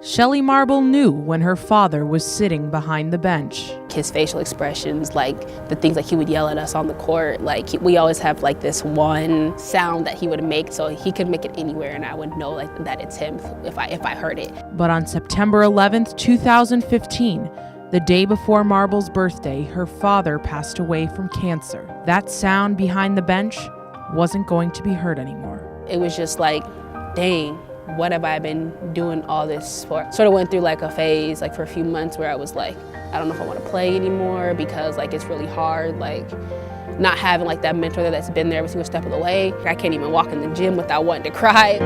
Shelly Marble knew when her father was sitting behind the bench. His facial expressions, like the things like he would yell at us on the court, we always have like this one sound that he would make, so he could make it anywhere and I would know like that it's him if I heard it. But on September 11th, 2015, the day before Marble's birthday, her father passed away from cancer. That sound behind the bench wasn't going to be heard anymore. It was just like, dang, what have I been doing all this for? Sort of went through like a phase, like for a few months where I was like, I don't know if I want to play anymore because like it's really hard, like not having like that mentor that's been there every single step of the way. I can't even walk in the gym without wanting to cry.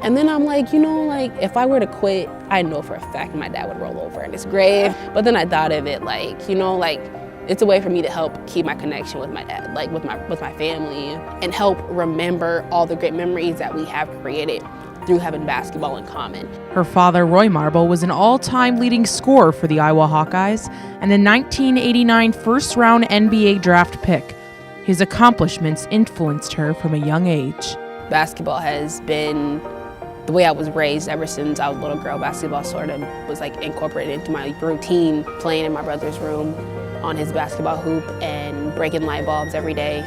And then I'm like, like if I were to quit, I know for a fact my dad would roll over in his grave. But then I thought of it like, it's a way for me to help keep my connection with my dad, like with my family, and help remember all the great memories that we have created through having basketball in common. Her father, Roy Marble, was an all-time leading scorer for the Iowa Hawkeyes and a 1989 first-round NBA draft pick. His accomplishments influenced her from a young age. Basketball has been the way I was raised ever since I was a little girl. Basketball sort of was like incorporated into my routine, playing in my brother's room on his basketball hoop and breaking light bulbs every day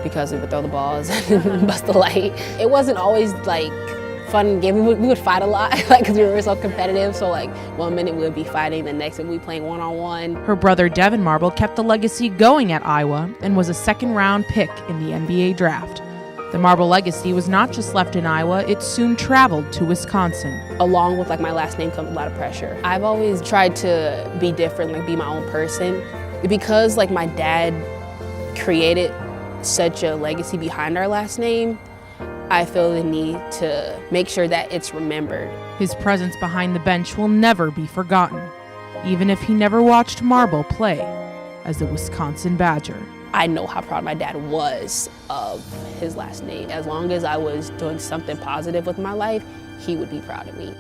because we would throw the balls and bust the light. It wasn't always like fun and game. We would fight a lot because we were so competitive. So like one minute we would be fighting, the next minute we'd be playing one-on-one. Her brother Devin Marble kept the legacy going at Iowa and was a second-round pick in the NBA draft. The Marble legacy was not just left in Iowa, it soon traveled to Wisconsin. Along with like my last name comes a lot of pressure. I've always tried to be different, like be my own person. Because like my dad created such a legacy behind our last name, I feel the need to make sure that it's remembered. His presence behind the bench will never be forgotten, even if he never watched Marble play as a Wisconsin Badger. I know how proud my dad was of his last name. As long as I was doing something positive with my life, he would be proud of me.